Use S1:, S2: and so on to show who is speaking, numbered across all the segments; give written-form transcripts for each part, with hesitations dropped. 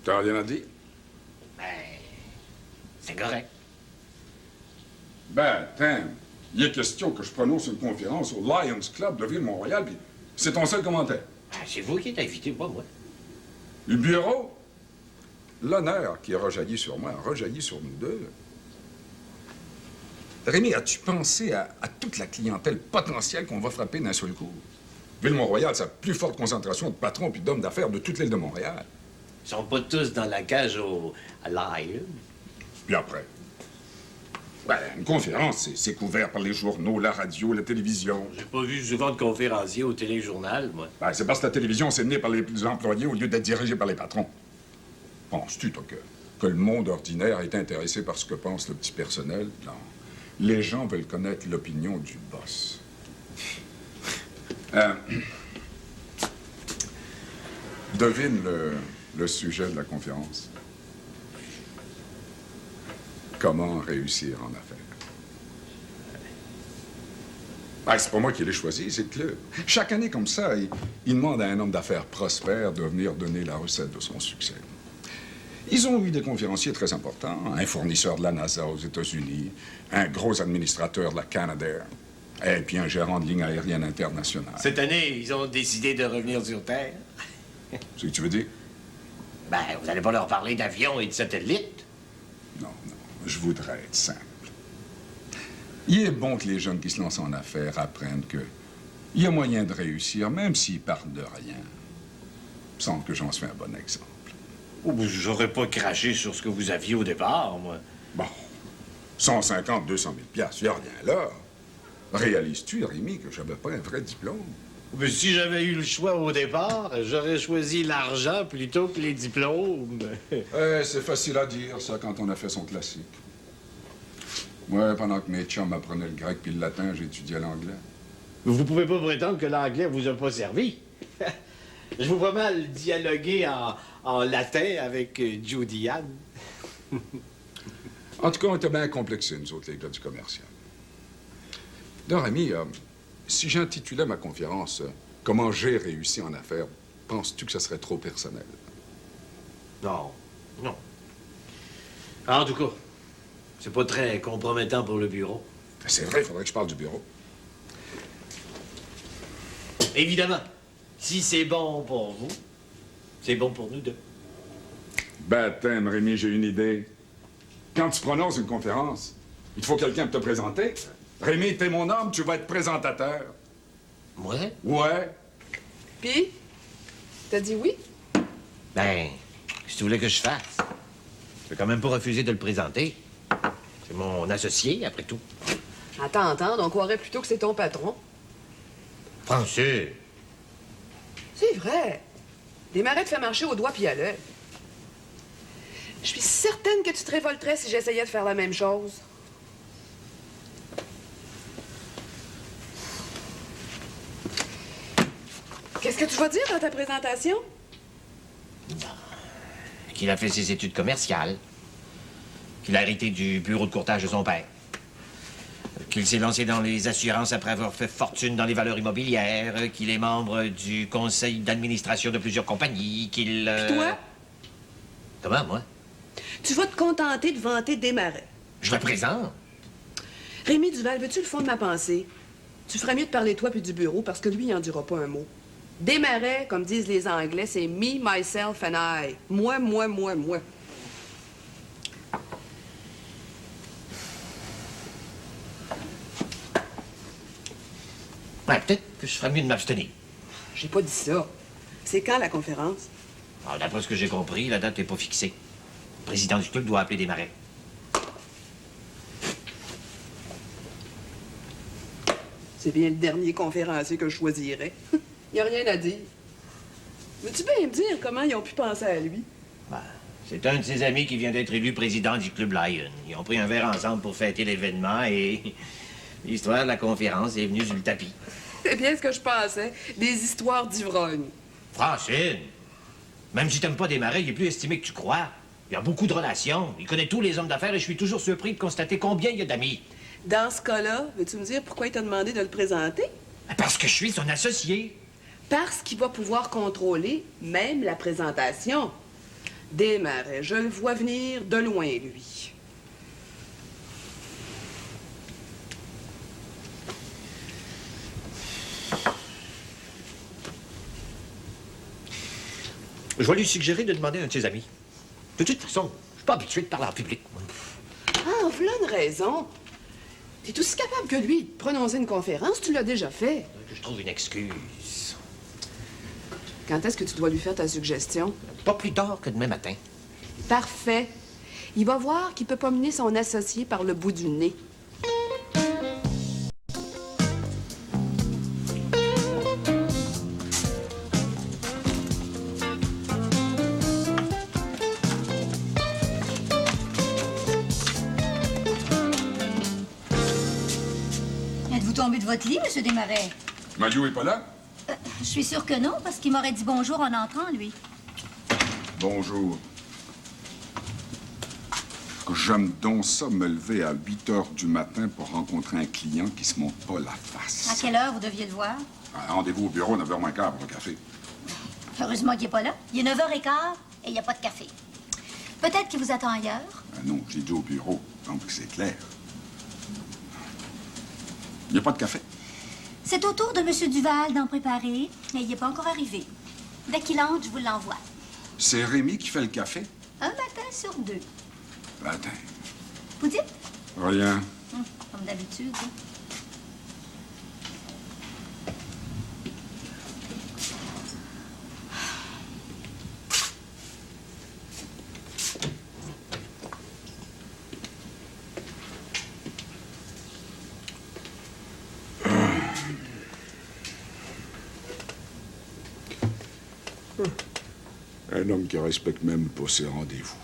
S1: T'as rien à dire?
S2: Ben, c'est correct.
S1: Ben, Tim, il est question que je prononce une conférence au Lions Club de Ville-Mont-Royal, puis c'est ton seul commentaire.
S2: Ben, c'est vous qui êtes invité, pas moi.
S1: Le bureau? L'honneur qui a rejailli sur moi a rejailli sur nous deux. Rémi, as-tu pensé à toute la clientèle potentielle qu'on va frapper d'un seul coup? Ville-Mont-Royal, c'est la plus forte concentration de patrons puis d'hommes d'affaires de toute l'île de Montréal.
S2: Ils sont pas tous dans la cage à Lion.
S1: Puis après? Ben, une conférence, c'est couvert par les journaux, la radio, la télévision.
S2: J'ai pas vu souvent de conférenciers au téléjournal, moi.
S1: Ben, c'est parce que la télévision, c'est menée par les employés au lieu d'être dirigée par les patrons. Penses-tu, toi, que le monde ordinaire est intéressé par ce que pense le petit personnel? Non. Les gens veulent connaître l'opinion du boss. Devine le sujet de la conférence. Comment réussir en affaires? Ben, c'est pas moi qui l'ai choisi, c'est le club. Chaque année comme ça, il demande à un homme d'affaires prospère de venir donner la recette de son succès. Ils ont eu des conférenciers très importants, un fournisseur de la NASA aux États-Unis, un gros administrateur de la Canadair, et puis un gérant de ligne aérienne internationale.
S2: Cette année, ils ont décidé de revenir sur Terre.
S1: C'est ce que tu veux dire?
S2: Ben, vous allez pas leur parler d'avions et de satellites?
S1: Non, je voudrais être simple. Il est bon que les jeunes qui se lancent en affaires apprennent que il y a moyen de réussir, même s'ils partent de rien. Il me semble que j'en suis un bon exemple.
S2: Oh, ben, j'aurais pas craché sur ce que vous aviez au départ, moi.
S1: Bon, 150, 200 000 piastres, il n'y a rien là. Réalises-tu, Rémi, que j'avais pas un vrai diplôme?
S2: Mais si j'avais eu le choix au départ, j'aurais choisi l'argent plutôt que les diplômes.
S1: C'est facile à dire, ça, quand on a fait son classique. Moi, pendant que mes chums apprenaient le grec puis le latin, j'étudiais l'anglais.
S2: Vous pouvez pas prétendre que l'anglais vous a pas servi. Je vous vois mal dialoguer en latin avec Judy Ann.
S1: En tout cas, on était bien complexés, nous autres, les gars du commercial. Donc, Rémi, si j'intitulais ma conférence Comment j'ai réussi en affaires, penses-tu que ça serait trop personnel?
S2: Non, non. En tout cas, c'est pas très compromettant pour le bureau.
S1: C'est vrai, il faudrait que je parle du bureau.
S2: Évidemment, si c'est bon pour vous, c'est bon pour nous deux.
S1: Baptême, Rémi, j'ai une idée. Quand tu prononces une conférence, il te faut quelqu'un pour te présenter. Rémi, t'es mon homme, tu vas être présentateur.
S2: Ouais?
S1: Ouais.
S3: Puis, t'as dit oui?
S2: Ben, si tu voulais que je fasse, je vais quand même pas refuser de le présenter. C'est mon associé, après tout.
S3: Attends, on croirait plutôt que c'est ton patron.
S2: Français.
S3: C'est vrai. Desmarais te fait marcher au doigt puis à l'œil. Je suis certaine que tu te révolterais si j'essayais de faire la même chose. Qu'est-ce que tu vas dire dans ta présentation?
S2: Qu'il a fait ses études commerciales. Qu'il a hérité du bureau de courtage de son père. Qu'il s'est lancé dans les assurances après avoir fait fortune dans les valeurs immobilières. Qu'il est membre du conseil d'administration de plusieurs compagnies. Qu'il...
S3: Puis toi?
S2: Comment, moi?
S3: Tu vas te contenter de vanter Desmarais.
S2: Je me présente.
S3: Rémi Duval, veux-tu le fond de ma pensée? Tu ferais mieux de parler toi puis du bureau parce que lui, il n'en dira pas un mot. Desmarais, comme disent les Anglais, c'est me, myself and I. Moi.
S2: Ouais, peut-être que je ferais mieux de m'abstenir.
S3: J'ai pas dit ça. C'est quand la conférence?
S2: Alors, d'après ce que j'ai compris, la date n'est pas fixée. Le président du club doit appeler Desmarais.
S3: C'est bien le dernier conférencier que je choisirais. Il n'y a rien à dire. Veux-tu bien me dire comment ils ont pu penser à lui?
S2: Ben, c'est un de ses amis qui vient d'être élu président du club Lion. Ils ont pris un verre ensemble pour fêter l'événement et l'histoire de la conférence est venue sur le tapis.
S3: C'est bien ce que je pensais. Des histoires d'ivrognes.
S2: Francine, même si t'aimes pas Desmarais, il est plus estimé que tu crois. Il y a beaucoup de relations. Il connaît tous les hommes d'affaires et je suis toujours surpris de constater combien il y a d'amis.
S3: Dans ce cas-là, veux-tu me dire pourquoi il t'a demandé de le présenter?
S2: Parce que je suis son associé.
S3: Parce qu'il va pouvoir contrôler même la présentation. Desmarais, je le vois venir de loin, lui.
S2: Je vais lui suggérer de demander à un de ses amis. De toute façon, je suis pas habitué de parler en public.
S3: Ah, voilà une raison. T'es aussi capable que lui de prononcer une conférence, tu l'as déjà fait.
S2: Que je trouve une excuse.
S3: Quand est-ce que tu dois lui faire ta suggestion?
S2: Pas plus tard que demain matin.
S3: Parfait. Il va voir qu'il peut pas mener son associé par le bout du nez.
S4: Êtes-vous tombé de votre lit, M. Desmarais?
S1: Maillot est pas là?
S4: Je suis sûre que non, parce qu'il m'aurait dit bonjour en entrant, lui.
S1: Bonjour. J'aime donc ça me lever à 8 heures du matin pour rencontrer un client qui se monte pas la face.
S4: À quelle heure vous deviez le voir?
S1: Un rendez-vous au bureau, 9h moins quart pour le café.
S4: Heureusement qu'il n'est pas là. Il est 9h15 et il n'y a pas de café. Peut-être qu'il vous attend ailleurs.
S1: Ah non, j'ai dit au bureau, donc c'est clair. Il n'y a pas de café?
S4: C'est au tour de M. Duval d'en préparer, mais il n'est pas encore arrivé. Dès qu'il entre, je vous l'envoie.
S1: C'est Rémi qui fait le café?
S4: Un matin sur deux.
S1: Attends.
S4: Vous dites?
S1: Rien.
S4: Comme d'habitude.
S1: Un homme qui respecte même pas ses rendez-vous.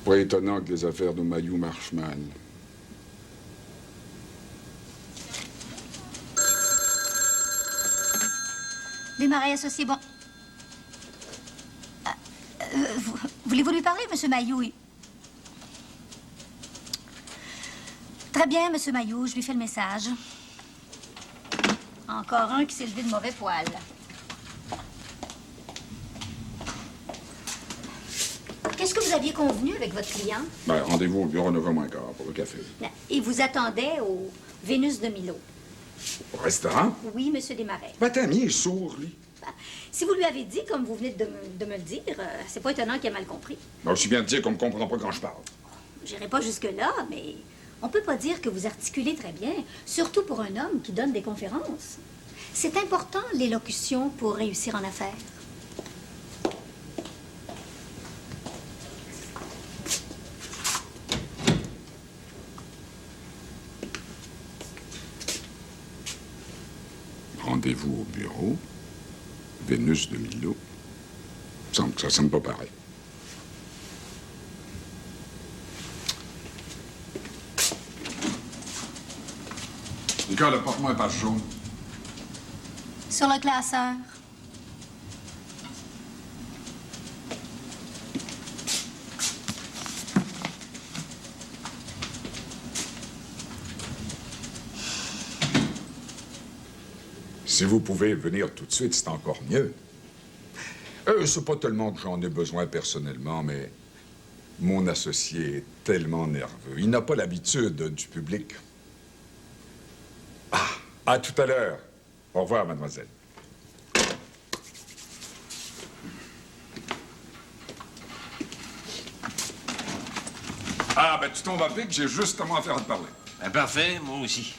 S1: Pas étonnant que les affaires de Maillot marchent mal.
S4: Desmarais associés, bon. Voulez-vous lui parler, M. Mailloux? Très bien, M. Mailloux, je lui fais le message. Encore un qui s'est levé de mauvais poil. Qu'est-ce que vous aviez convenu avec votre client?
S1: Ben, rendez-vous au bureau 9h moins quart pour le café.
S4: Il vous attendait au Vénus de Milo.
S1: Au restaurant?
S4: Oui, M. Desmarais.
S1: Ben, t'as mis, il est sourd, lui.
S4: Si vous lui avez dit, comme vous venez de me le dire, c'est pas étonnant qu'il ait mal compris.
S1: Ben, aussi bien te dire qu'on me comprend pas quand je parle.
S4: J'irai pas jusque-là, mais on peut pas dire que vous articulez très bien, surtout pour un homme qui donne des conférences. C'est important, l'élocution, pour réussir en affaires.
S1: Rendez-vous au bureau, Vénus de Milo. Semble que ça semble pas pareil. Nicole, apporte-moi un page jaune.
S4: Sur le classeur.
S1: Si vous pouvez venir tout de suite, c'est encore mieux. C'est pas tellement que j'en ai besoin personnellement, mais mon associé est tellement nerveux. Il n'a pas l'habitude du public. Ah, à tout à l'heure. Au revoir, mademoiselle. Ah, ben tu tombes à pic, j'ai justement affaire à te parler.
S2: Ben, parfait, moi aussi.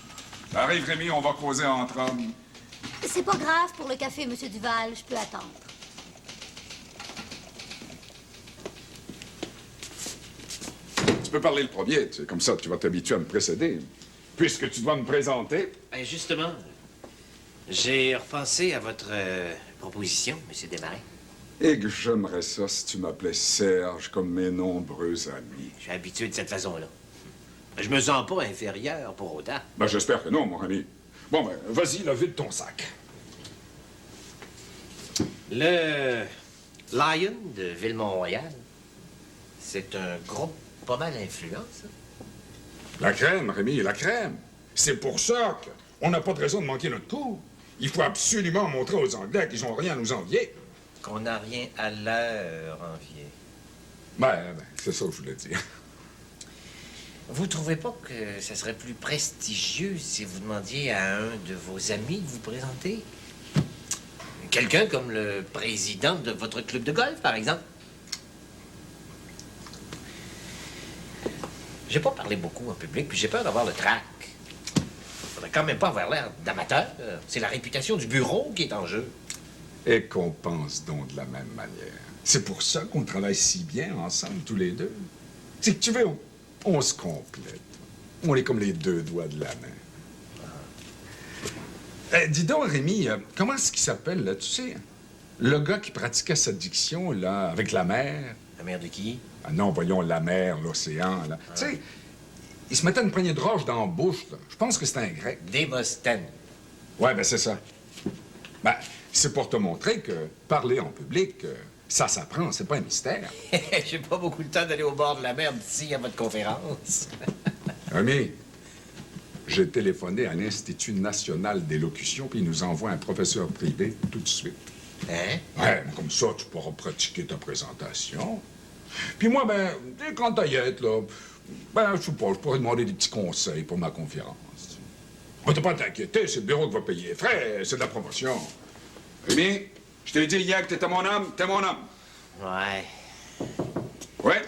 S1: Arrive, Rémi, on va causer entre hommes.
S4: C'est pas grave pour le café, M. Duval, je peux attendre.
S1: Tu peux parler le premier, tu sais, comme ça tu vas t'habituer à me précéder. Puisque tu dois me présenter.
S2: Ben, justement, j'ai repensé à votre proposition, M. Desmarais.
S1: Et que j'aimerais ça si tu m'appelais Serge comme mes nombreux amis.
S2: Je suis habitué de cette façon-là. Je me sens pas inférieur pour autant.
S1: Ben, j'espère que non, mon ami. Bon, ben, vas-y, là, vide ton sac.
S2: Le Lion de Ville-Mont-Royal, c'est un groupe pas mal influent, ça.
S1: La crème, Rémi, la crème. C'est pour ça qu'on n'a pas de raison de manquer notre coup. Il faut absolument montrer aux Anglais qu'ils n'ont rien à nous envier.
S2: qu'on n'a rien à leur envier.
S1: Ben, c'est ça que je voulais dire.
S2: Vous trouvez pas que ça serait plus prestigieux si vous demandiez à un de vos amis de vous présenter? Quelqu'un comme le président de votre club de golf, par exemple? J'ai pas parlé beaucoup en public, puis j'ai peur d'avoir le trac. Faudrait quand même pas avoir l'air d'amateur. C'est la réputation du bureau qui est en jeu.
S1: Et qu'on pense donc de la même manière. C'est pour ça qu'on travaille si bien ensemble, tous les deux. C'est que tu veux, on se complète. On est comme les deux doigts de la main. Dis donc, Rémi, comment est-ce qu'il s'appelle, là, tu sais? Le gars qui pratiquait sa diction, là, avec la mer.
S2: La mère de qui?
S1: Ah non, voyons, la mer, l'océan, là. Tu sais, il se mettait une poignée de roche dans la bouche, là. Je pense que c'était un grec.
S2: Démosthène.
S1: Ouais, ben c'est ça. Ben, c'est pour te montrer que parler en public, ça s'apprend, c'est pas un mystère.
S2: J'ai pas beaucoup de temps d'aller au bord de la mer d'ici à votre conférence.
S1: Rémi, j'ai téléphoné à l'Institut national d'élocution, puis ils nous envoient un professeur privé tout de suite.
S2: Hein?
S1: Ouais, comme ça, tu pourras pratiquer ta présentation. Puis moi, ben, quand t'as y être, là, ben, je sais pas, je pourrais demander des petits conseils pour ma conférence. Mais t'as pas à t'inquiéter, c'est le bureau qui va payer les frais, c'est de la promotion. Rémi, je t'ai dit hier que t'étais mon homme, t'es mon homme.
S2: Ouais.
S1: Ouais?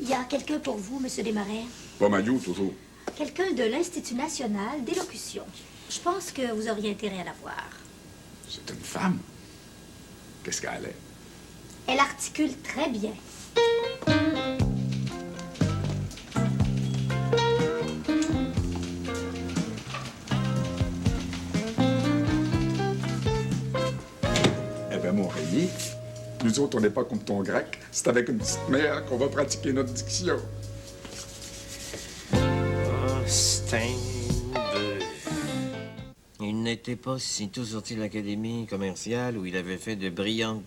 S4: Il y a quelqu'un pour vous, Monsieur Desmarais.
S1: Pas Madiou, toujours.
S4: Quelqu'un de l'Institut national d'élocution. Je pense que vous auriez intérêt à la voir.
S1: C'est une femme. Qu'est-ce qu'elle est?
S4: Elle articule très bien.
S1: Eh bien, mon Rémi, nous autres, on n'est pas comme ton grec. C'est avec une petite mère qu'on va pratiquer notre diction.
S2: Steinberg. Il n'était pas sitôt sorti de l'académie commerciale où il avait fait de brillantes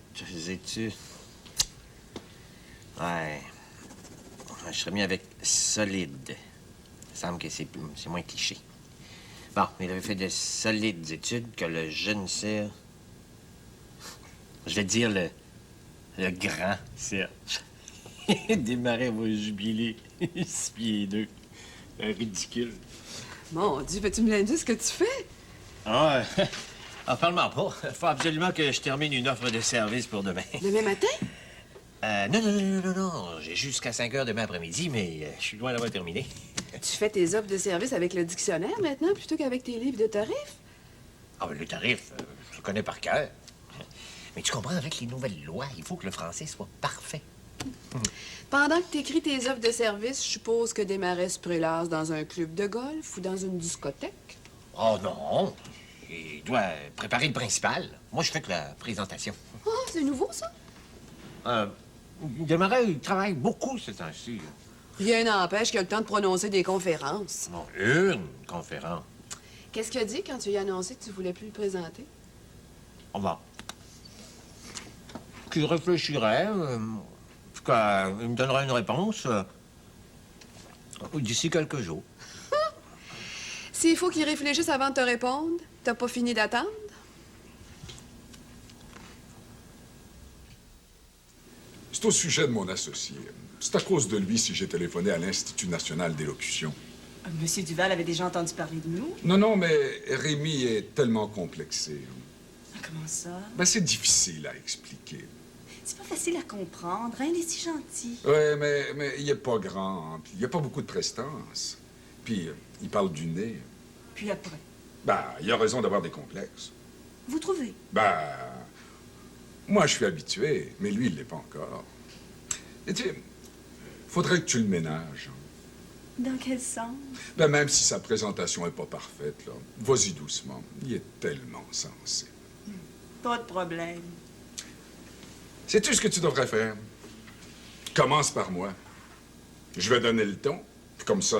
S2: études. Ouais. Je serais mis avec solide. Il me semble que c'est moins cliché. Bon, il avait fait de solides études que le jeune Serge. Je vais dire le grand Serge. Desmarais va jubiler. 6 pieds 2. Ridicule.
S3: Mon Dieu, peux-tu me dire ce que tu fais?
S2: Ah, parle-moi pas. Faut absolument que je termine une offre de service pour demain.
S3: Demain matin?
S2: Non. J'ai jusqu'à 5 heures demain après-midi, mais je suis loin d'avoir terminé.
S3: Tu fais tes offres de service avec le dictionnaire maintenant plutôt qu'avec tes livres de tarifs?
S2: Ah, ben le tarif, je le connais par cœur. Mais tu comprends, avec les nouvelles lois, il faut que le français soit parfait.
S3: Pendant que tu écris tes offres de service, je suppose que Desmarais se prélasse dans un club de golf ou dans une discothèque?
S2: Oh non! Il doit préparer le principal. Moi, je fais que la présentation.
S3: Oh, c'est nouveau, ça?
S2: Desmarais, il travaille beaucoup ce temps-ci.
S3: Rien n'empêche qu'il a le temps de prononcer des conférences.
S2: Bon, une conférence.
S3: Qu'est-ce qu'il a dit quand tu lui as annoncé que tu voulais plus le présenter?
S2: On va. Qu'il réfléchirait, qu'il me donnerait une réponse d'ici quelques jours.
S3: S'il faut qu'il réfléchisse avant de te répondre, t'as pas fini d'attendre?
S1: C'est au sujet de mon associé. C'est à cause de lui si j'ai téléphoné à l'Institut national d'élocution.
S5: Monsieur Duval avait déjà entendu parler de nous.
S1: Non, mais Rémi est tellement complexé.
S5: Comment ça?
S1: Ben, c'est difficile à expliquer.
S5: C'est pas facile à comprendre, hein? Il est si gentil.
S1: Ouais, mais il est pas grand, puis il a pas beaucoup de prestance. Puis, il parle du nez.
S5: Puis après?
S1: Ben, il a raison d'avoir des complexes.
S5: Vous trouvez?
S1: Ben, moi, je suis habitué, mais lui, il l'est pas encore. Et tu sais, faudrait que tu le ménages.
S5: Dans quel sens?
S1: Ben, même si sa présentation est pas parfaite, là, vas-y doucement. Il est tellement sensé.
S5: Pas de problème.
S1: Sais-tu ce que tu devrais faire? Commence par moi. Je vais donner le ton, puis comme ça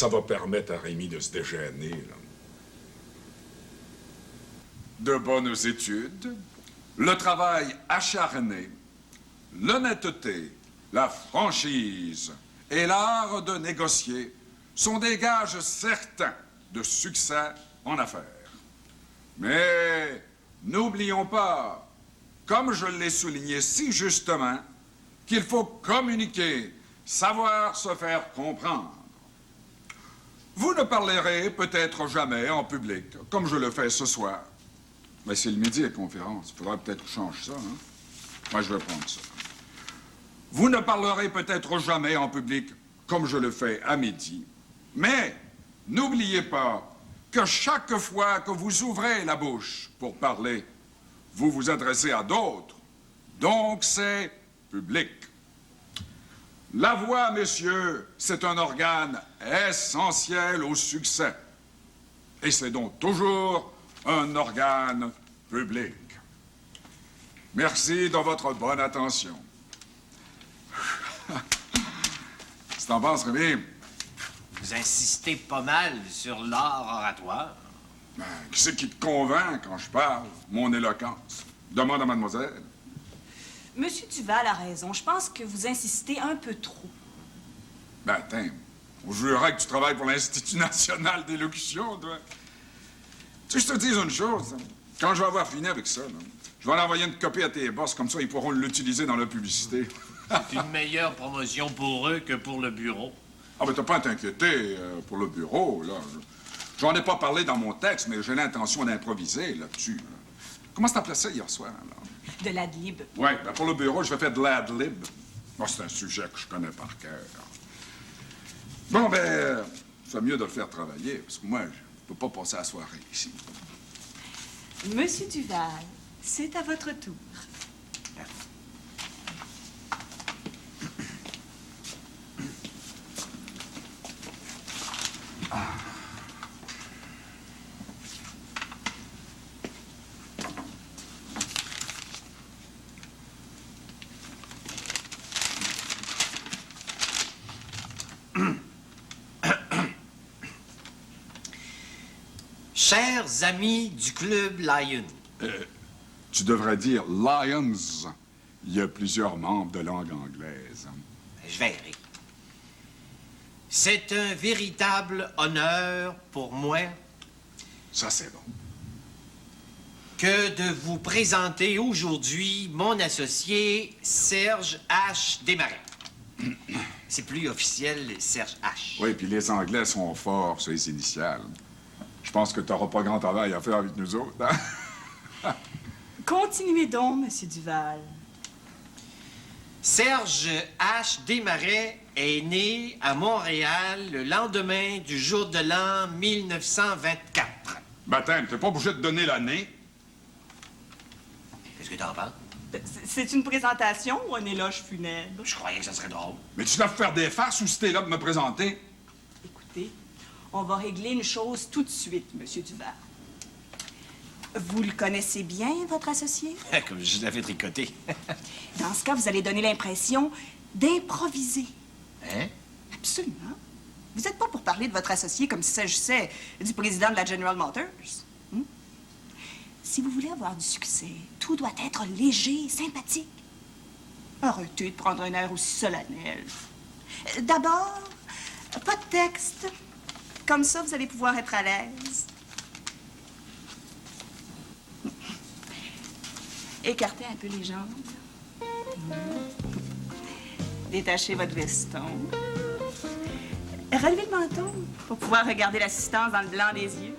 S1: va permettre à Rémi de se dégainer, là. De bonnes études, le travail acharné, l'honnêteté, la franchise et l'art de négocier sont des gages certains de succès en affaires. Mais n'oublions pas comme je l'ai souligné si justement, qu'il faut communiquer, savoir se faire comprendre. Vous ne parlerez peut-être jamais en public, comme je le fais ce soir. Mais c'est le midi, la conférence. Il faudrait peut-être que je change ça, hein? Moi, je vais prendre ça. Vous ne parlerez peut-être jamais en public, comme je le fais à midi. Mais n'oubliez pas que chaque fois que vous ouvrez la bouche pour parler, vous vous adressez à d'autres. Donc, c'est public. La voix, messieurs, c'est un organe essentiel au succès. Et c'est donc toujours un organe public. Merci de votre bonne attention. Si t'en penses, Rémi?
S2: Vous insistez pas mal sur l'art oratoire.
S1: Ben, qui c'est qui te convainc quand je parle? Mon éloquence. Demande à mademoiselle.
S5: Monsieur Duval a raison. Je pense que vous insistez un peu trop.
S1: Ben, attends. On jurerait que tu travailles pour l'Institut national d'élocution, toi. Tu sais, je te dis une chose. Quand je vais avoir fini avec ça, là, je vais en envoyer une copie à tes boss, comme ça, ils pourront l'utiliser dans la publicité.
S2: C'est une meilleure promotion pour eux que pour le bureau.
S1: Ah, ben, t'as pas à t'inquiéter pour le bureau, là. J'en ai pas parlé dans mon texte, mais j'ai l'intention d'improviser là-dessus. Là. Comment t'appelais ça hier soir, là?
S5: De l'adlib.
S1: Oui, ben pour le bureau, je vais faire de l'ad-lib. Moi, c'est un sujet que je connais par cœur. Bon, ben, c'est mieux de le faire travailler, parce que moi, je peux pas passer la soirée ici.
S5: Monsieur Duval, c'est à votre tour.
S2: Chers amis du Club Lion,
S1: Tu devrais dire Lions. Il y a plusieurs membres de langue anglaise.
S2: je verrai. C'est un véritable honneur pour moi
S1: Ça, c'est bon.
S2: que de vous présenter aujourd'hui mon associé Serge H. Desmarais. C'est plus officiel, Serge H.
S1: Oui, puis les Anglais sont forts sur les initiales. Je pense que tu n'auras pas grand travail à faire avec nous autres, hein?
S5: Continuez donc, Monsieur Duval.
S2: Serge H. Desmarais est né à Montréal le lendemain du jour de l'an 1924.
S1: Baptême, t'es pas obligé de donner l'année.
S2: Qu'est-ce que t'en penses?
S5: C'est une présentation ou un éloge funèbre?
S2: Je croyais que ça serait drôle.
S1: Mais tu dois faire des farces ou si t'es là pour me présenter?
S5: Écoutez, on va régler une chose tout de suite, Monsieur Duval. Vous le connaissez bien, votre associé?
S2: Comme je l'avais tricoté.
S5: Dans ce cas, vous allez donner l'impression d'improviser.
S2: Hein?
S5: Absolument. Vous n'êtes pas pour parler de votre associé comme s'il s'agissait du président de la General Motors. Hmm? Si vous voulez avoir du succès, tout doit être léger, sympathique. Arrêtez de prendre un air aussi solennel. D'abord, pas de texte. Comme ça, vous allez pouvoir être à l'aise. Écartez un peu les jambes. Détachez votre veston. Relevez le menton pour pouvoir regarder l'assistance dans le blanc des yeux.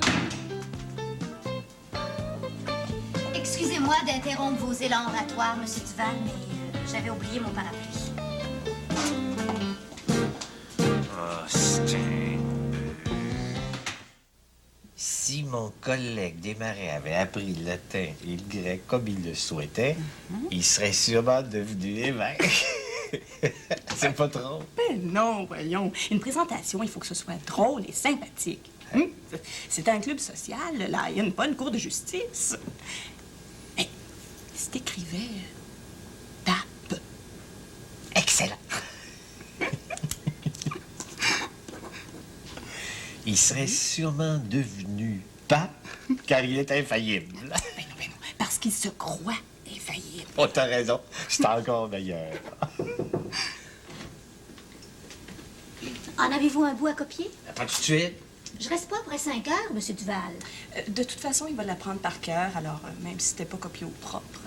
S4: Excusez-moi d'interrompre vos élans oratoires, Monsieur Duval, mais j'avais oublié mon parapluie.
S2: Oh, c'est un peu... Si mon collègue Desmarais avait appris le latin et le grec comme il le souhaitait, il serait sûrement devenu évêque. C'est pas trop.
S5: Ben non, voyons. Une présentation, il faut que ce soit drôle et sympathique. C'est un club social, là. Il y a pas une cour de justice. Mais si t'écrivais pape.
S2: Excellent. Il serait sûrement devenu pape car il est infaillible.
S5: Ben non, parce qu'il se croit infaillible.
S2: Oh, t'as raison. C'est encore meilleur.
S4: En avez-vous un bout à copier?
S2: Pas tout de suite.
S4: Je reste pas après 5 heures, Monsieur Duval.
S5: De toute façon, il va l'apprendre par cœur, alors même si c'était pas copié au propre.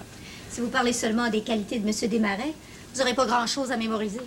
S4: Si vous parlez seulement des qualités de M. Desmarais, vous n'aurez pas grand-chose à mémoriser.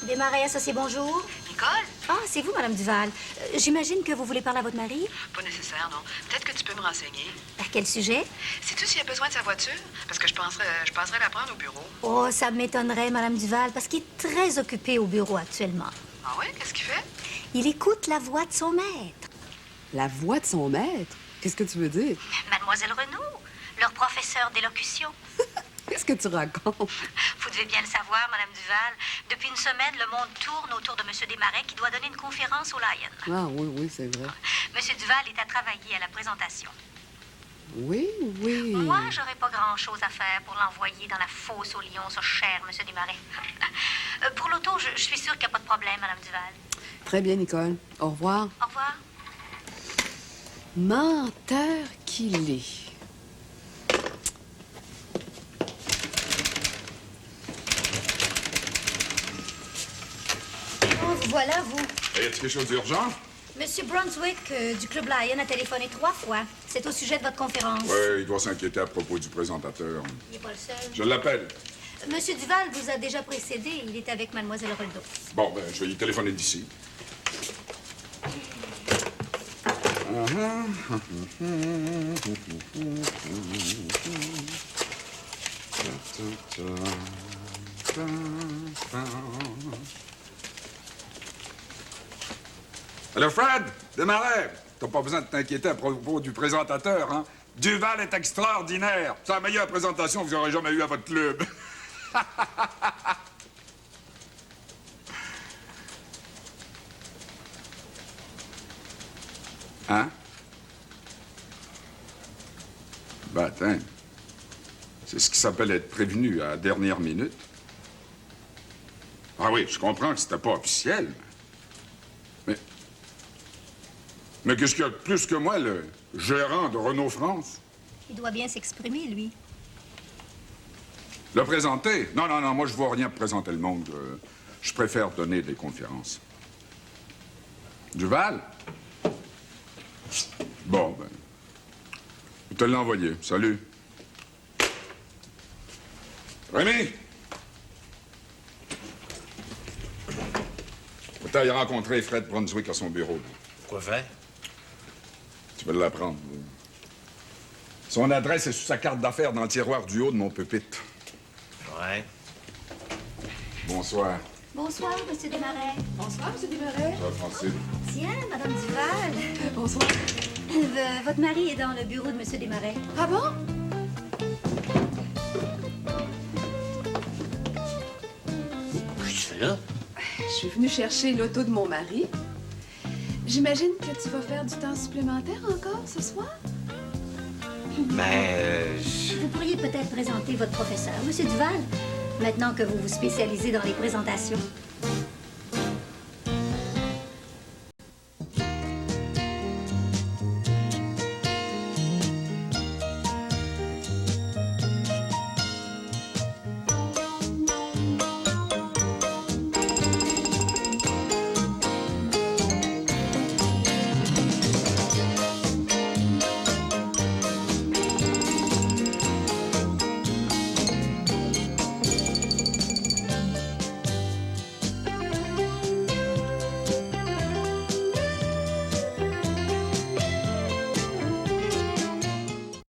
S4: Desmarais associé, bonjour.
S6: Nicole?
S4: Ah, c'est vous, Madame Duval. J'imagine que vous voulez parler à votre mari.
S6: Pas nécessaire, non. Peut-être que tu peux me renseigner.
S4: À quel sujet?
S6: Sais-tu s'il a besoin de sa voiture? Parce que je passerai la prendre au bureau.
S4: Oh, ça m'étonnerait, Madame Duval, parce qu'il est très occupé au bureau actuellement.
S6: Ah ouais? Qu'est-ce qu'il fait?
S4: Il écoute la voix de son maître.
S3: La voix de son maître? Qu'est-ce que tu veux dire?
S4: Mademoiselle Renaud, leur professeur d'élocution.
S3: Qu'est-ce que tu racontes?
S4: Vous devez bien le savoir, Madame Duval. Depuis une semaine, le monde tourne autour de M. Desmarais qui doit donner une conférence au Lion.
S3: Ah oui, oui, c'est vrai.
S4: M. Duval est à travailler à la présentation.
S3: Oui, oui.
S4: Moi, j'aurais pas grand-chose à faire pour l'envoyer dans la fosse au lion, ce cher M. Desmarais. Pour l'auto, je suis sûre qu'il n'y a pas de problème, Madame Duval.
S3: Très bien, Nicole. Au revoir.
S4: Au revoir.
S3: Menteur qu'il est.
S4: Oh, vous voilà, vous.
S1: Y a-t-il quelque chose d'urgent?
S4: Monsieur Brunswick du Club Lion a téléphoné 3 fois. C'est au sujet de votre conférence.
S1: Oui, il doit s'inquiéter à propos du présentateur.
S4: Il n'est pas le seul.
S1: Je l'appelle.
S4: Monsieur Duval vous a déjà précédé. Il est avec Mademoiselle Roldo.
S1: Bon, ben, je vais y téléphoner d'ici. Allô, Fred? Desmarais! T'as pas besoin de t'inquiéter à propos du présentateur, hein? Duval est extraordinaire! C'est la meilleure présentation que vous aurez jamais eue à votre club. Hein? Baptême. C'est ce qui s'appelle être prévenu à la dernière minute. Ah oui, je comprends que c'était pas officiel. Mais qu'est-ce qu'il y a de plus que moi, le gérant de Renault France?
S4: Il doit bien s'exprimer, lui.
S1: Le présenter? Non, non, non, moi, je vois rien présenter le monde. Je préfère donner des conférences. Duval? Bon, ben... Je te l'ai envoyé. Salut. Rémi? Peut-être aller rencontrer Fred Brunswick à son bureau.
S2: Quoi faire?
S1: Tu vas l'apprendre. Son adresse est sous sa carte d'affaires dans le tiroir du haut de mon pupitre.
S2: Ouais.
S1: Bonsoir.
S4: Bonsoir, Monsieur Desmarais.
S3: Bonsoir, M. Desmarais.
S1: Ça va, Francine?
S4: Tiens, Madame Duval.
S3: Bonsoir.
S4: Votre mari est dans le bureau de Monsieur Desmarais.
S3: Ah bon?
S2: Qu'est-ce que tu fais là?
S3: Je suis venue chercher l'auto de mon mari. J'imagine que tu vas faire du temps supplémentaire encore ce soir?
S4: Vous pourriez peut-être présenter votre professeur, Monsieur Duval, maintenant que vous vous spécialisez dans les présentations.